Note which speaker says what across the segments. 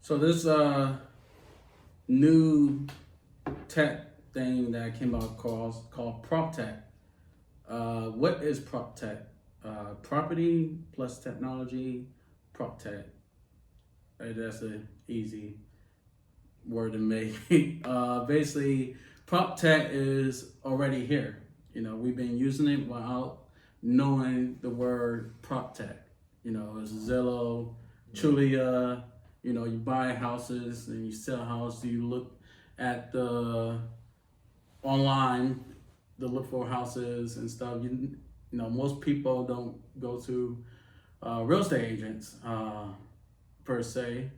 Speaker 1: So this new tech thing that came out called Proptech. What is Proptech? Property plus technology, Proptech. That's an easy word to make. Basically, Proptech is already here. You know, we've been using it without knowing the word Proptech. You know, it's Zillow, Trulia. You know, you buy houses and you sell a house. You look at the online to look for houses and stuff. You know, most people don't go to real estate agents per se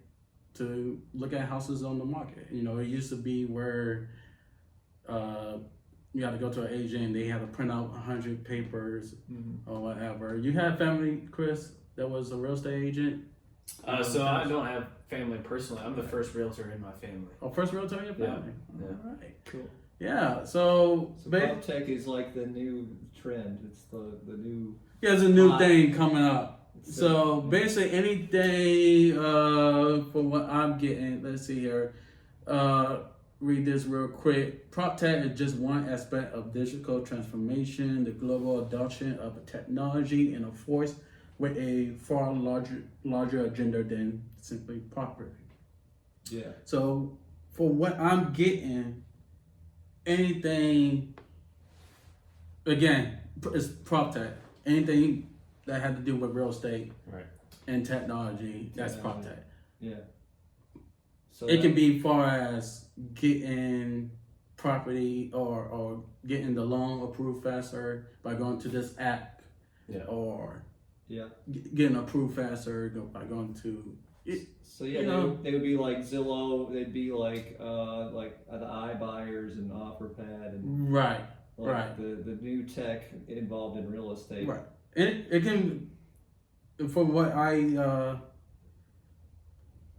Speaker 1: to look at houses on the market. You know, it used to be where you had to go to an agent and they had to print out 100 papers or whatever. You had family, Chris, that was a real estate agent?
Speaker 2: So I don't have family personally. I'm the first realtor in my family.
Speaker 1: Oh, first realtor in your family?
Speaker 2: Yeah.
Speaker 1: All right.
Speaker 3: Cool.
Speaker 1: Yeah, so
Speaker 3: Proptech is like the new trend. It's the new.
Speaker 1: Yeah, there's a new thing coming up. So basically, anything for what I'm getting. Let's see here. Read this real quick. Proptech is just one aspect of digital transformation, the global adoption of technology, and a force with a far larger agenda than simply property.
Speaker 3: Yeah.
Speaker 1: So for what I'm getting, anything, again, it's Proptech. Anything that had to do with real estate and technology, that's Proptech.
Speaker 3: Yeah. So
Speaker 1: it can be far as getting property or getting the loan approved faster by going to this app, or getting approved faster by going to it.
Speaker 3: So yeah, they would be like Zillow. They'd be like the iBuyers and OfferPad and the new tech involved in real estate.
Speaker 1: Right. It can, from what I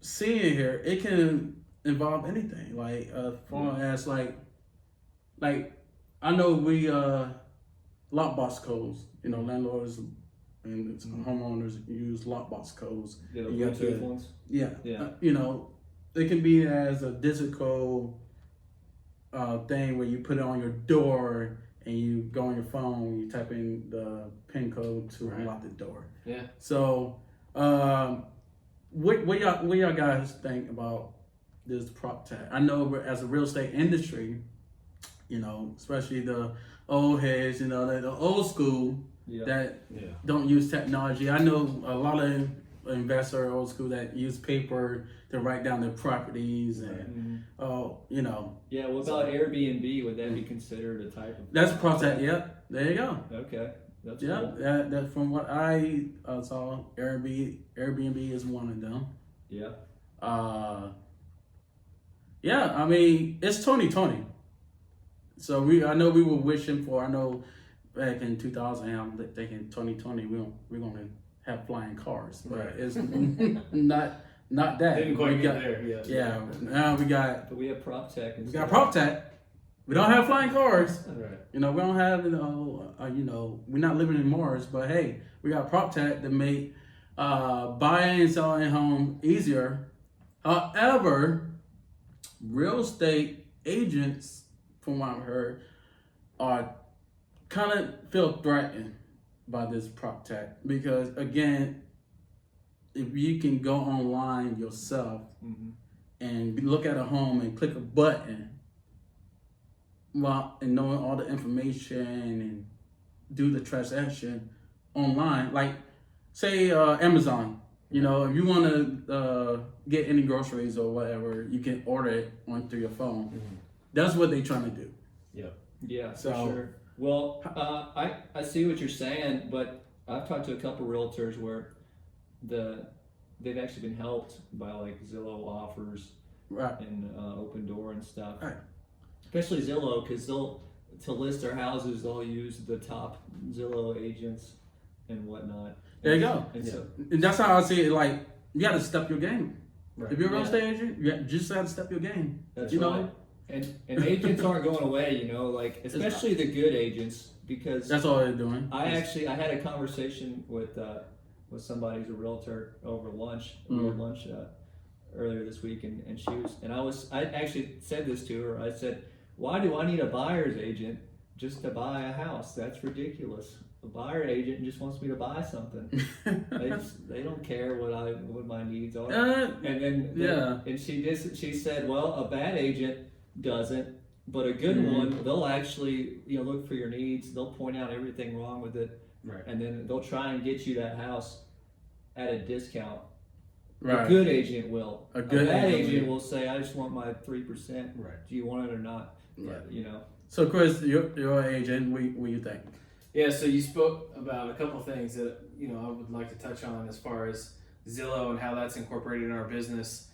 Speaker 1: see in here, it can involve anything. Like far as like I know we lockbox codes. You know, landlords and homeowners use lockbox codes.
Speaker 3: Yeah, the Bluetooth ones.
Speaker 1: Yeah. You know, it can be as a digital thing where you put it on your door and you go on your phone, you type in the PIN code to unlock the door.
Speaker 2: Yeah.
Speaker 1: So, what y'all guys think about this Proptech? I know as a real estate industry, you know, especially the old heads, you know, the old school that don't use technology. I know a lot of investors old school that use paper to write down their properties and you know.
Speaker 3: Yeah, what about Airbnb? Would that be considered a type of?
Speaker 1: That's Proptech. Yeah, there you go.
Speaker 3: Okay, that's
Speaker 1: cool. That from what I saw, Airbnb is one of them.
Speaker 3: Yeah.
Speaker 1: Yeah, I mean it's 2020. So I know we were wishing for. I know back in 2000, I'm thinking 2020 we're gonna have flying cars, but it's not that.
Speaker 2: Didn't quite get there.
Speaker 1: Yeah. Now we got.
Speaker 3: But we have Proptech.
Speaker 1: We got Proptech. We don't have flying cars.
Speaker 2: Right.
Speaker 1: You know, we don't have you know, we're not living in Mars, but hey, we got Proptech to make buying and selling a home easier. However, real estate agents, from what I've heard, are kind of feel threatened by this Proptech because, again, if you can go online yourself and look at a home and click a button, and knowing all the information and do the transaction online, like say Amazon. You know, if you want to get any groceries or whatever, you can order it through your phone. That's what they're trying to do.
Speaker 3: Yeah, for sure. Well, I see what you're saying, but I've talked to a couple realtors where they've actually been helped by like Zillow offers and Open Door and stuff.
Speaker 1: Right.
Speaker 3: Especially Zillow, because to list their houses, they'll use the top Zillow agents and whatnot.
Speaker 1: There you go. And that's how I see it. Like, you got to step your game.
Speaker 3: Right.
Speaker 1: If you're a real estate agent, you just have to step your game.
Speaker 3: That's
Speaker 1: you
Speaker 3: right.
Speaker 1: know?
Speaker 3: And agents aren't going away, you know, like especially the good agents, because
Speaker 1: that's all they're doing.
Speaker 3: I had a conversation with somebody who's a realtor over lunch. We had lunch earlier this week, and I actually said this to her. I said, why do I need a buyer's agent just to buy a house? That's ridiculous. A buyer agent just wants me to buy something. They don't care what my needs are. And she said, well, a bad agent doesn't, but a good one, they'll actually look for your needs. They'll point out everything wrong with it,
Speaker 2: right,
Speaker 3: and then they'll try and get you that house at a discount.
Speaker 1: Right.
Speaker 3: A good agent will.
Speaker 1: A
Speaker 3: bad agent will say, I just want my 3%.
Speaker 2: Right.
Speaker 3: Do you want it or not?
Speaker 1: Right.
Speaker 3: So
Speaker 1: Chris, your agent, what do you think?
Speaker 2: Yeah, so you spoke about a couple of things that I would like to touch on as far as Zillow and how that's incorporated in our business.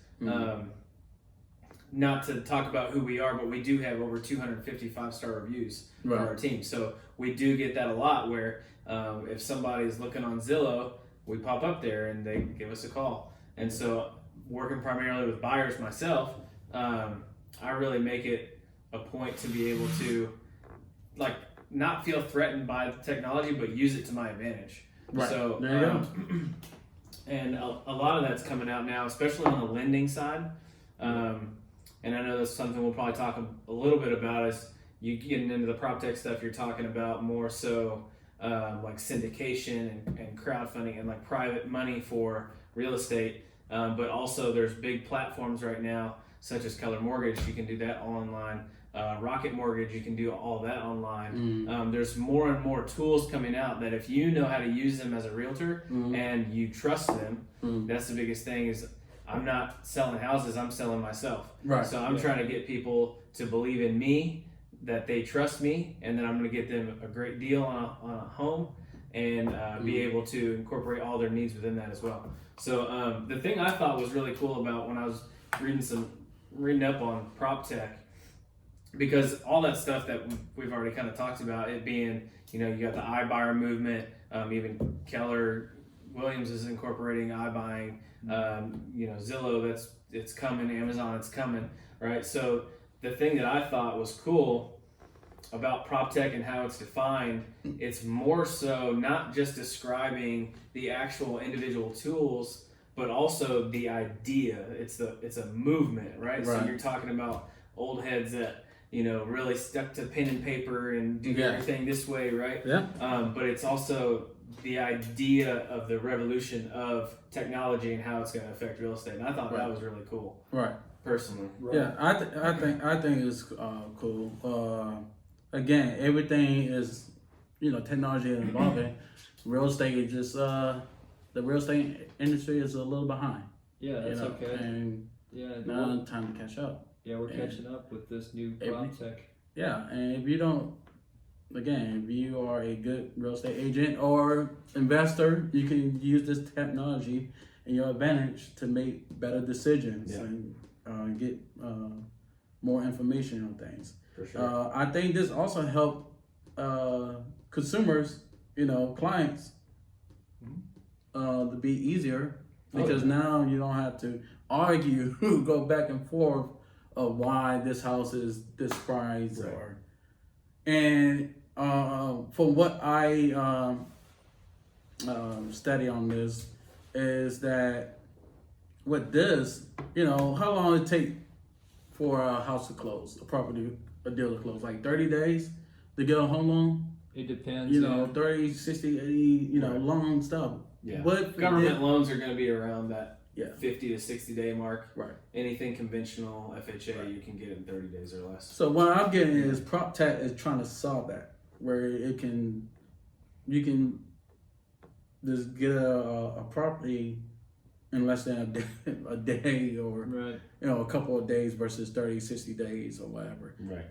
Speaker 2: Not to talk about who we are, but we do have over 250 5-star reviews on our team. So we do get that a lot where if somebody is looking on Zillow, we pop up there and they give us a call. And so working primarily with buyers myself, I really make it a point to be able to not feel threatened by the technology, but use it to my advantage.
Speaker 1: Right.
Speaker 2: So
Speaker 1: there you go.
Speaker 2: And a lot of that's coming out now, especially on the lending side. And I know that's something we'll probably talk a little bit about as you getting into the Proptech stuff. You're talking about more so like syndication and crowdfunding and like private money for real estate. But also there's big platforms right now, such as Keller Mortgage. You can do that all online. Rocket Mortgage, you can do all that online. There's more and more tools coming out that if you know how to use them as a realtor and you trust them, that's the biggest thing is I'm not selling houses, I'm selling myself.
Speaker 1: Right.
Speaker 2: So I'm trying to get people to believe in me, that they trust me, and then I'm going to get them a great deal on a home and be able to incorporate all their needs within that as well. So the thing I thought was really cool about when I was reading up on Proptech, because all that stuff that we've already kind of talked about, it being, you got the iBuyer movement, even Keller Williams is incorporating iBuying, Zillow, it's coming, Amazon, it's coming, right? So the thing that I thought was cool about Proptech and how it's defined, it's more so not just describing the actual individual tools, but also the idea. It's a movement, right? So you're talking about old heads that really stuck to pen and paper and do everything this way, right?
Speaker 1: Yeah.
Speaker 2: But it's also the idea of the revolution of technology and how it's going to affect real estate. And I thought that was really cool.
Speaker 1: Right.
Speaker 2: Personally.
Speaker 3: Right.
Speaker 1: Yeah, I think it's cool. Again, everything is technology is evolving. Real estate is just the real estate industry is a little behind.
Speaker 3: Yeah, that's okay.
Speaker 1: And now time to catch up.
Speaker 3: Yeah, we're catching up with this new Proptech.
Speaker 1: Yeah, and if you are a good real estate agent or investor, you can use this technology in your advantage to make better decisions and get more information on things.
Speaker 2: For sure.
Speaker 1: I think this also helped consumers, clients, to be easier because now you don't have to argue, go back and forth of why this house is this price and from what I study on this is that with this, how long it take for a house to close, a deal to close, like 30 days to get a home loan?
Speaker 3: It depends.
Speaker 1: 30, 60, 80, long stuff.
Speaker 2: Yeah.
Speaker 1: But
Speaker 2: government loans are going to be around that 50 to 60 day mark.
Speaker 1: Right.
Speaker 2: Anything conventional FHA you can get in 30 days or less.
Speaker 1: So what I'm getting is Proptech is trying to solve that, where you can just get a property in less than a day or a couple of days versus 30, 60 days or whatever.
Speaker 2: Right.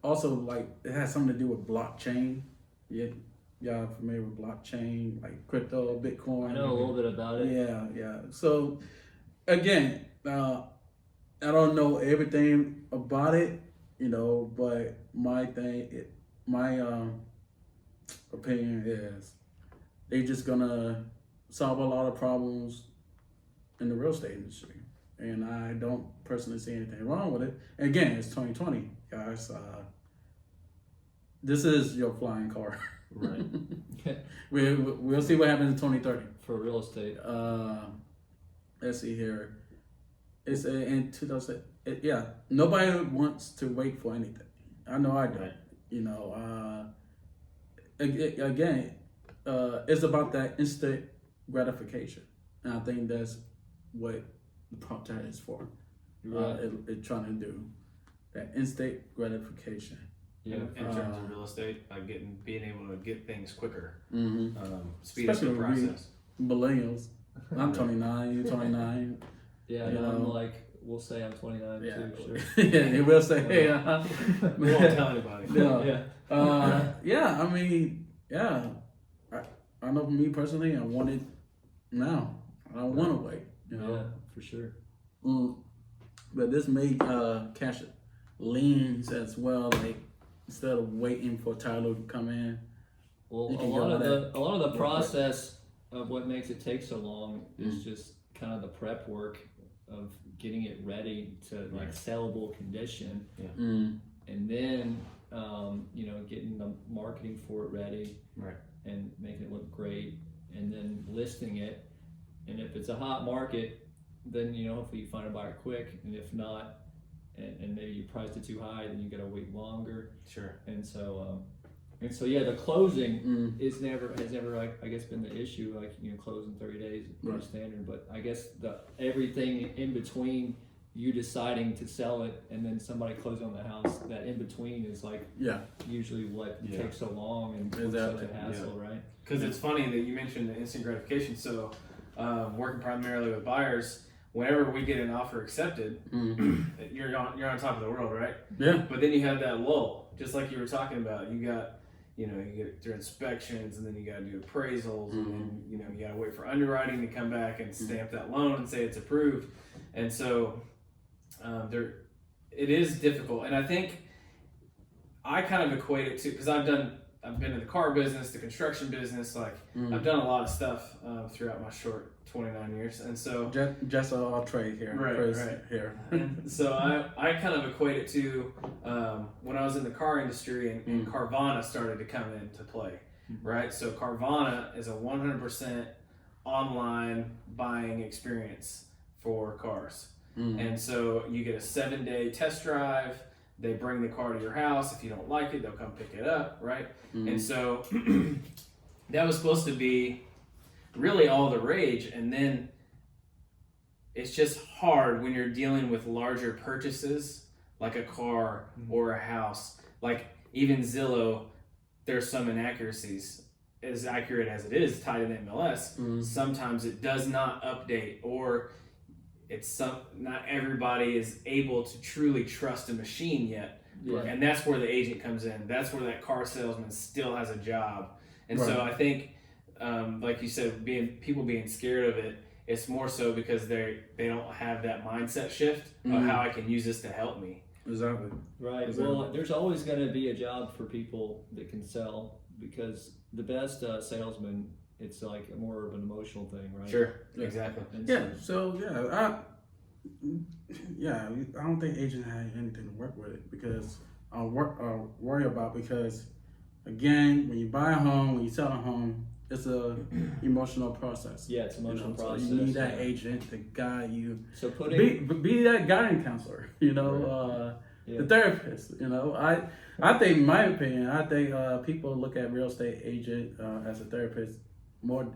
Speaker 1: Also, like, it has something to do with blockchain. Y'all familiar with blockchain, like crypto, Bitcoin?
Speaker 3: I know a little bit about it.
Speaker 1: Yeah. So, again, I don't know everything about it, but my opinion is they're just gonna solve a lot of problems in the real estate industry, and I don't personally see anything wrong with it. And again, it's 2020, guys. This is your flying car.
Speaker 2: Right.
Speaker 1: We'll see what happens in 2030
Speaker 3: for real estate.
Speaker 1: let's see here. It's in 2000. Yeah, nobody wants to wait for anything. I know I don't.
Speaker 2: Right.
Speaker 1: You know, again, it's about that instant gratification, and I think that's what the Proptech is for.
Speaker 3: Right.
Speaker 1: It's trying to do that instant gratification.
Speaker 3: Yeah.
Speaker 2: In terms of real estate, like being able to get things quicker,
Speaker 1: Mm-hmm.
Speaker 2: speed up the
Speaker 1: Especially when we-
Speaker 2: process.
Speaker 1: Millennials. I'm 29. You're 29.
Speaker 3: Yeah,
Speaker 1: You
Speaker 3: and I'm
Speaker 1: know.
Speaker 3: like, we'll say I'm 29
Speaker 1: Yeah.
Speaker 3: too. Sure.
Speaker 1: Yeah, they will say, hey,
Speaker 2: We won't tell anybody.
Speaker 1: Yeah.
Speaker 3: Yeah.
Speaker 1: Yeah, I mean, yeah. I know for me personally, I want it now. I don't want to wait, you know.
Speaker 3: Yeah, for sure.
Speaker 1: But this made cash liens as well, like instead of waiting for title to come in.
Speaker 3: Well,
Speaker 1: You
Speaker 3: a
Speaker 1: can
Speaker 3: lot
Speaker 1: go
Speaker 3: of
Speaker 1: that
Speaker 3: the
Speaker 1: real quick.
Speaker 3: process of what makes it take so long is just kind of the prep work of getting it ready to like sellable condition, and then getting the marketing for it ready,
Speaker 2: Right.
Speaker 3: and making it look great, and then listing it. And if it's a hot market, then hopefully you find a buyer quick, and if not, and maybe you priced it too high, then you gotta wait longer.
Speaker 2: Sure.
Speaker 3: And so yeah, the closing has never like, I guess, been the issue. Like, close in 30 days is pretty standard. But I guess everything in between you deciding to sell it and then somebody closing on the house, that in between is like usually what takes so long and such a hassle, right?
Speaker 2: Because it's funny that you mentioned the instant gratification. So, working primarily with buyers, whenever we get an offer accepted, you're on top of the world, right?
Speaker 1: Yeah.
Speaker 2: But then you have that lull, just like you were talking about. You got, you get through inspections, and then you got to do appraisals, and then you got to wait for underwriting to come back and stamp that loan and say it's approved. And so, it is difficult. And I think I kind of equate it to, because I've been in the car business, the construction business, like I've done a lot of stuff throughout my short 29 years, and so
Speaker 1: just all trade here,
Speaker 2: right
Speaker 1: here.
Speaker 2: And so I kind of equate it to when I was in the car industry and Carvana started to come into play, right? So Carvana is a 100% online buying experience for cars, and so you get a 7-day test drive. They bring the car to your house. If you don't like it, they'll come pick it up, right? And so that was supposed to be really all the rage. And then it's just hard when you're dealing with larger purchases, like a car or a house. Like even Zillow, there's some inaccuracies. As accurate as it is tied in MLS, sometimes it does not update, or not everybody is able to truly trust a machine yet.
Speaker 3: Yeah.
Speaker 2: And that's where the agent comes in. That's where that car salesman still has a job. And so I think, like you said, people being scared of it, it's more so because they don't have that mindset shift of how I can use this to help me.
Speaker 1: Exactly.
Speaker 3: Right.
Speaker 1: Exactly.
Speaker 3: Well, there's always going to be a job for people that can sell, because the best salesman, it's like more of an emotional thing, right?
Speaker 2: Sure. Exactly.
Speaker 3: And
Speaker 1: Yeah. So I don't think agent had anything to work with it, because worry about, because again, when you buy a home, when you sell a home, it's a emotional process.
Speaker 3: Yeah, it's an emotional process.
Speaker 1: So you need that agent to guide you.
Speaker 3: So
Speaker 1: be that guidance counselor, the therapist. I think, in my opinion, people look at real estate agent as a therapist more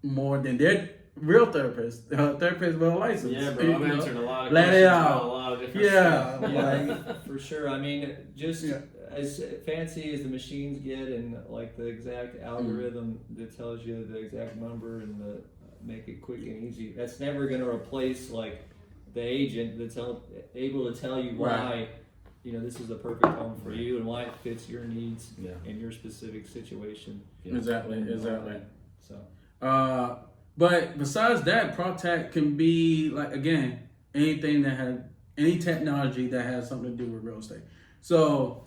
Speaker 1: than their real therapist. Therapist with a license.
Speaker 2: Yeah, bro. I've answered a lot of
Speaker 1: Let
Speaker 2: questions
Speaker 1: it
Speaker 2: about
Speaker 1: out.
Speaker 2: a lot of different
Speaker 1: Yeah.
Speaker 2: stuff.
Speaker 3: Yeah, for sure. I mean, just as fancy as the machines get, and like the exact algorithm that tells you the exact number and make it quick and easy, that's never going to replace like the agent that's able to tell you why this is the perfect home for you and why it fits your needs in your specific situation.
Speaker 1: Exactly.
Speaker 3: So.
Speaker 1: But besides that, Proptech can be, like, again, anything that has any technology that has something to do with real estate. So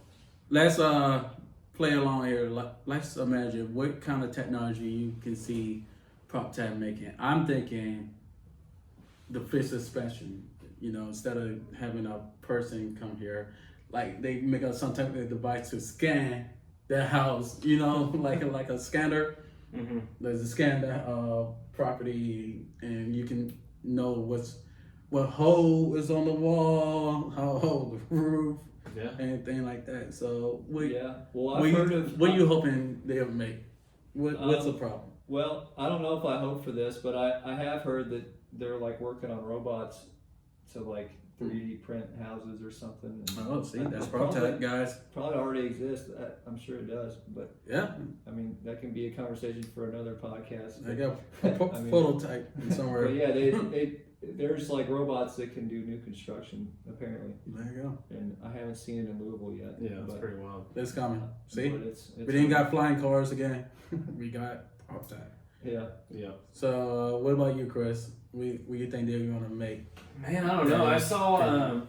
Speaker 1: let's play along here. Let's imagine what kind of technology you can see Proptech making. I'm thinking the fish inspection. Instead of having a person come here, like they make up some type of device to scan the house. Like a scanner. There's a scan the property, and you can know what hole is on the wall, how old the roof,
Speaker 2: Yeah.
Speaker 1: anything like that. So
Speaker 3: Well, I've heard of.
Speaker 1: what are you hoping they'll make? What's the problem?
Speaker 3: Well, I don't know if I hope for this, but I have heard that they're like working on robots to like 3D print houses or something. And
Speaker 1: Oh, see, that's
Speaker 3: probably-
Speaker 1: Proptech, guys.
Speaker 3: Probably already exists. I'm sure it does, but
Speaker 1: Yeah,
Speaker 3: I mean that can be a conversation for another podcast.
Speaker 1: there you go.
Speaker 3: I mean-
Speaker 1: Prototype somewhere.
Speaker 3: But yeah, there's like robots that can do new construction apparently,
Speaker 1: There you go.
Speaker 3: and I haven't seen it in Louisville yet.
Speaker 2: Yeah, it's
Speaker 3: but,
Speaker 2: pretty wild.
Speaker 1: It's coming. See,
Speaker 3: but it's
Speaker 1: we didn't got flying cars again. We got Proptech.
Speaker 3: yeah.
Speaker 2: Yeah.
Speaker 1: So, what about you, Chris? What do you think they're going to make?
Speaker 2: Man, I don't know. I saw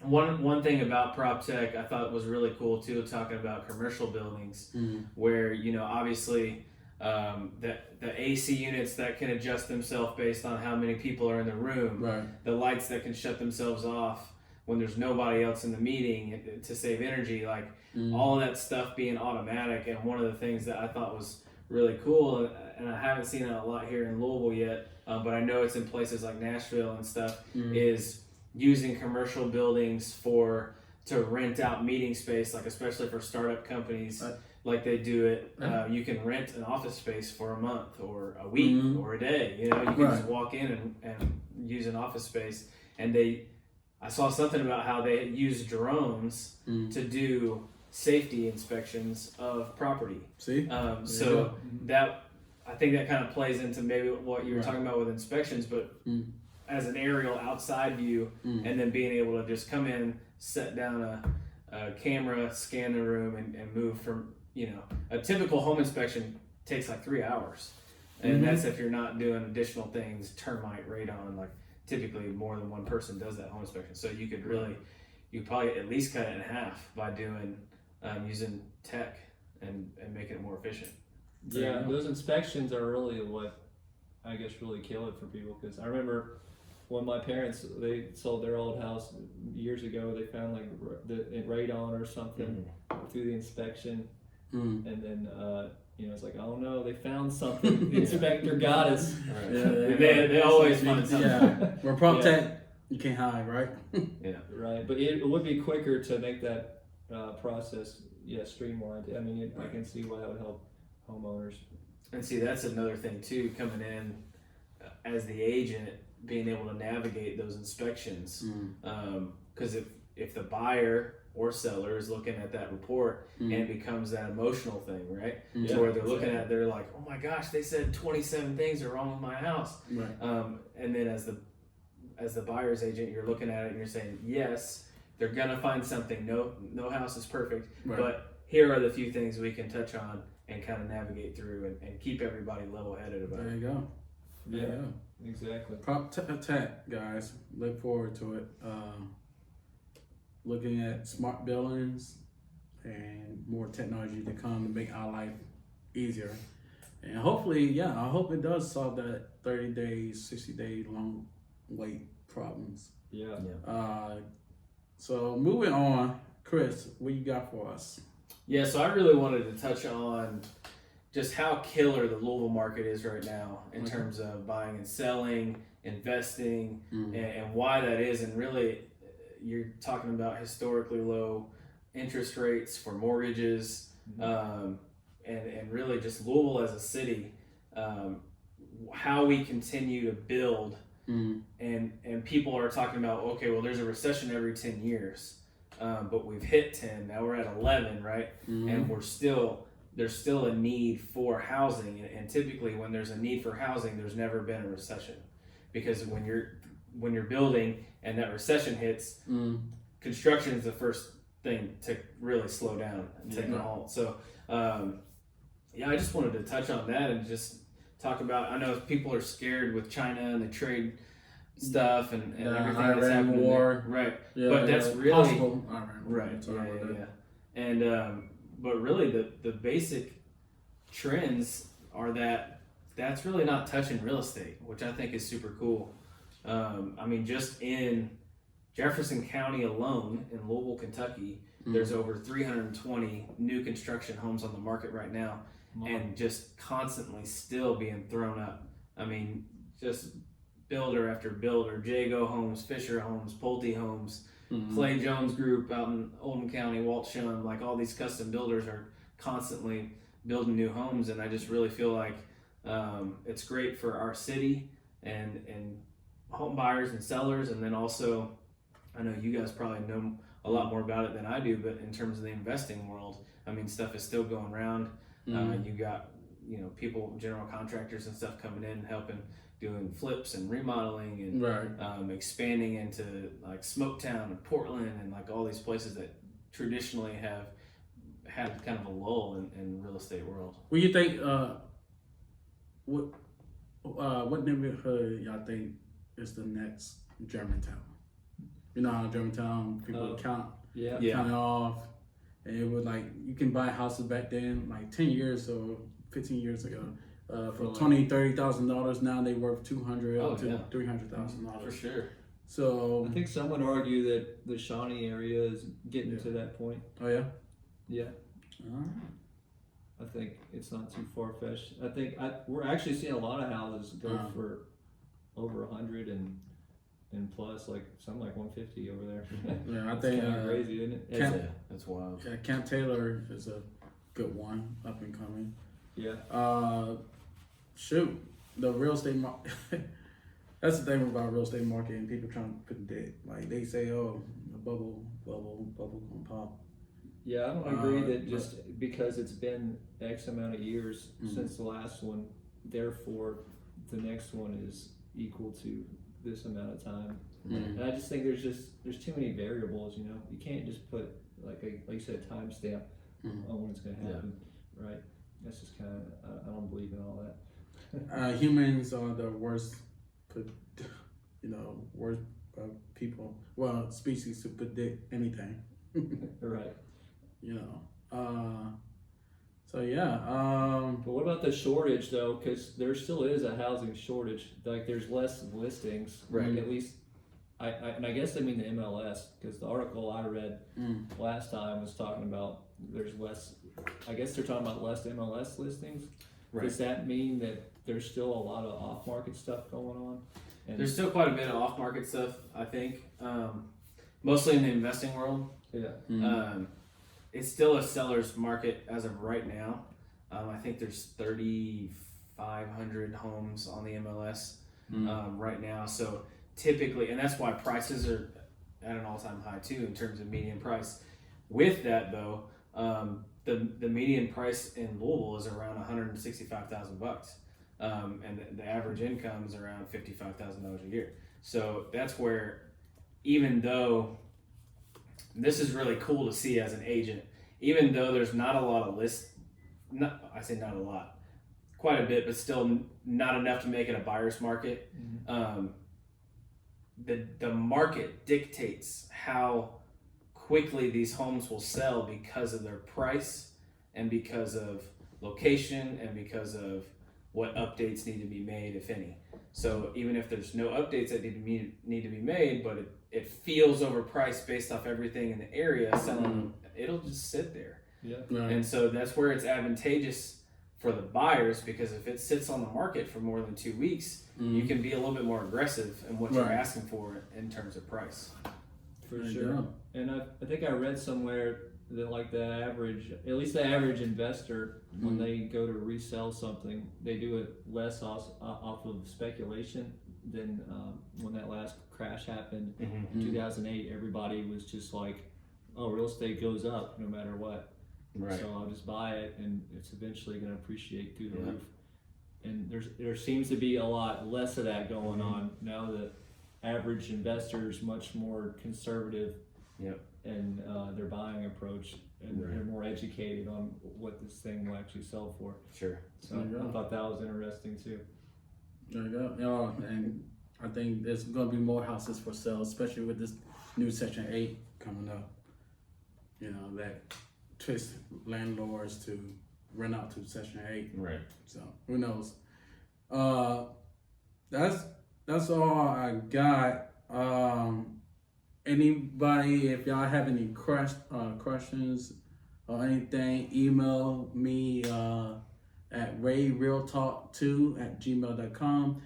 Speaker 2: one thing about Proptech I thought was really cool too, talking about commercial buildings, where obviously the AC units that can adjust themselves based on how many people are in the room,
Speaker 1: Right.
Speaker 2: the lights that can shut themselves off when there's nobody else in the meeting to save energy, like all of that stuff being automatic. And one of the things that I thought was really cool, and I haven't seen it a lot here in Louisville yet, but I know it's in places like Nashville and stuff, is using commercial buildings to rent out meeting space, like especially for startup companies, like they do it. You can rent an office space for a month or a week or a day. You can just walk in and use an office space. And I saw something about how they use drones to do safety inspections of property.
Speaker 1: See?
Speaker 2: So that, I think that kind of plays into maybe what you were talking about with inspections, but as an aerial outside view, and then being able to just come in, set down a camera, scan the room, and move from, a typical home inspection takes like 3 hours. And that's if you're not doing additional things, termite, radon, like typically more than one person does that home inspection. So you could probably at least cut it in half by doing, using tech and making it more efficient.
Speaker 3: Yeah, those inspections are really what I guess really kill it for people, because I remember when my parents, they sold their old house years ago, they found like the radon or something through the inspection, and then it's like, oh no, they found something. The inspector got us.
Speaker 2: Right.
Speaker 1: Yeah.
Speaker 2: They always find something.
Speaker 1: Yeah. We're Proptech. You can't hide, right?
Speaker 2: Yeah.
Speaker 3: Right, but it would be quicker to make that process streamlined. I mean, I can see why that would help homeowners.
Speaker 2: And see, that's another thing too, coming in as the agent, being able to navigate those inspections. Because if the buyer or seller is looking at that report and it becomes that emotional thing, right? To where they're looking at, they're like, oh my gosh, they said 27 things are wrong with my house.
Speaker 1: Right.
Speaker 2: And then as the buyer's agent, you're looking at it and you're saying, yes, they're gonna find something. No house is perfect, but here are the few things we can touch on and kind of navigate through and keep everybody level-headed about
Speaker 1: There
Speaker 2: it.
Speaker 1: you go. There you go.
Speaker 3: Exactly.
Speaker 1: Proptech, guys. Look forward to it. Looking at smart buildings and more technology to come to make our life easier. And hopefully, I hope it does solve that 30 days, 60 day long wait problems.
Speaker 3: Yeah.
Speaker 1: So moving on, Chris, what you got for us?
Speaker 2: Yeah, so I really wanted to touch on just how killer the Louisville market is right now in terms of buying and selling, investing, and why that is. And really, you're talking about historically low interest rates for mortgages, and really just Louisville as a city, how we continue to build. And people are talking about, okay, well, there's a recession every 10 years, but we've hit 10, now we're at 11, right? And there's still a need for housing, and typically when there's a need for housing, there's never been a recession, because when you're building and that recession hits, construction is the first thing to really slow down and take a halt. So I just wanted to touch on that and just talk about, I know people are scared with China and the trade stuff and everything that's happening
Speaker 1: war.
Speaker 2: there. Right.
Speaker 1: Yeah,
Speaker 2: but that's really
Speaker 1: possible.
Speaker 2: right. Yeah. And but really the basic trends are that's really not touching real estate, which I think is super cool. I mean, just in Jefferson County alone in Louisville, Kentucky, there's over 320 new construction homes on the market right now. And just constantly still being thrown up. I mean, just builder after builder, Jago Homes, Fisher Homes, Pulte Homes,
Speaker 1: Mhm.
Speaker 2: Clay Jones Group out in Oldham County, Walt Shum, like all these custom builders are constantly building new homes, and I just really feel like it's great for our city and home buyers and sellers, and then also I know you guys probably know a lot more about it than I do, but in terms of the investing world, I mean, stuff is still going around. You got, people, general contractors and stuff coming in, helping, doing flips and remodeling and
Speaker 1: Right.
Speaker 2: expanding into like Smoketown and Portland and like all these places that traditionally have had kind of a lull in real estate world.
Speaker 1: What do you think? What neighborhood y'all think is the next Germantown? You know how Germantown people would count
Speaker 3: Yeah.
Speaker 1: it off, and it would like you can buy houses back then like 10 years or 15 years ago for $20,000-$30,000. Now they worth $200,000 to $300,000
Speaker 2: For sure.
Speaker 1: So
Speaker 3: I think some would argue that the Shawnee area is getting to that point.
Speaker 1: Oh yeah.
Speaker 3: Yeah.
Speaker 1: All right.
Speaker 3: I think it's not too far fetched. I think we're actually seeing a lot of houses go for over 100 and plus, like some like 150 over there.
Speaker 1: Yeah, I
Speaker 3: It's
Speaker 1: think
Speaker 3: kinda crazy, isn't it?
Speaker 2: That's wild.
Speaker 1: Yeah, Camp Taylor is a good one, up and coming.
Speaker 3: Yeah.
Speaker 1: Shoot, the real estate market. That's the thing about real estate market and people trying to predict. Like they say, oh, the bubble gonna pop.
Speaker 3: Yeah, I don't agree that just because it's been X amount of years since the last one, therefore the next one is equal to this amount of time. And I just think there's too many variables. You can't just put like you said, a timestamp on when it's going to happen, right? That's just kind of I don't believe in all that.
Speaker 1: Humans are the worst, worst people. Well, species to predict anything.
Speaker 3: Right.
Speaker 1: So yeah.
Speaker 3: But what about the shortage though? Because there still is a housing shortage. Like there's less listings,
Speaker 2: right?
Speaker 3: At least, and I guess they mean the MLS, because the article I read last time was talking about there's less. I guess they're talking about less MLS listings. Right. Does that mean that there's still a lot of off-market stuff going on? And
Speaker 2: there's still quite a bit of off-market stuff, I think, mostly in the investing world.
Speaker 3: Yeah.
Speaker 2: It's still a seller's market as of right now. I think there's 3,500 homes on the MLS right now. So typically, and that's why prices are at an all-time high too in terms of median price. With that though, the median price in Louisville is around $165,000, and the average income is around $55,000 a year. So that's where, even though this is really cool to see as an agent, even though there's not a lot of I say not a lot, quite a bit, but still not enough to make it a buyer's market. The market dictates how quickly these homes will sell because of their price and because of location and because of what updates need to be made, if any. So even if there's no updates that need to be made, but it feels overpriced based off everything in the area selling, it'll just sit there.
Speaker 3: Yeah.
Speaker 1: Right.
Speaker 2: And so that's where it's advantageous for the buyers, because if it sits on the market for more than 2 weeks, you can be a little bit more aggressive in what you're asking for in terms of price.
Speaker 3: For sure. And I think I read somewhere that like at least the average investor, when they go to resell something, they do it less off of speculation than when that last crash happened in 2008. Everybody was just like, oh, real estate goes up no matter what.
Speaker 2: Right.
Speaker 3: So I'll just buy it and it's eventually going to appreciate through the roof. And there seems to be a lot less of that going on now. The average investor is much more conservative in their buying approach, and they're more educated on what this thing will actually sell for.
Speaker 2: Sure.
Speaker 3: So I thought that was interesting too.
Speaker 1: There you go. And I think there's going to be more houses for sale, especially with this new Section 8 coming up. That twist landlords to rent out to Section 8.
Speaker 2: Right.
Speaker 1: So who knows? That's all I got. Anybody, if y'all have any questions or anything, email me at rayrealtalk2@gmail.com.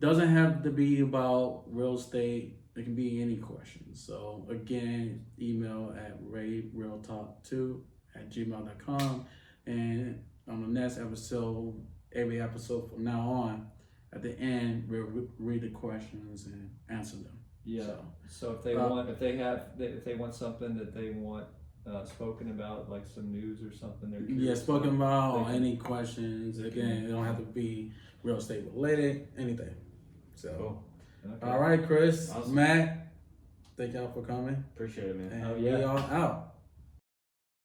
Speaker 1: doesn't have to be about real estate. It can be any questions. So again, email at rayrealtalk2@gmail.com. And on the next episode, every episode from now on, at the end, we'll read the questions and answer them.
Speaker 3: Yeah. So if they want something that they want spoken about, like some news or something, they're curious
Speaker 1: spoken about, or
Speaker 3: can-
Speaker 1: any questions. Again, it don't have to be real estate related, anything. So,
Speaker 2: Cool.
Speaker 3: Okay.
Speaker 1: all right, Chris,
Speaker 2: Awesome.
Speaker 1: Matt, thank y'all for coming.
Speaker 2: Appreciate it, man.
Speaker 1: And
Speaker 3: Oh, yeah.
Speaker 1: we are out.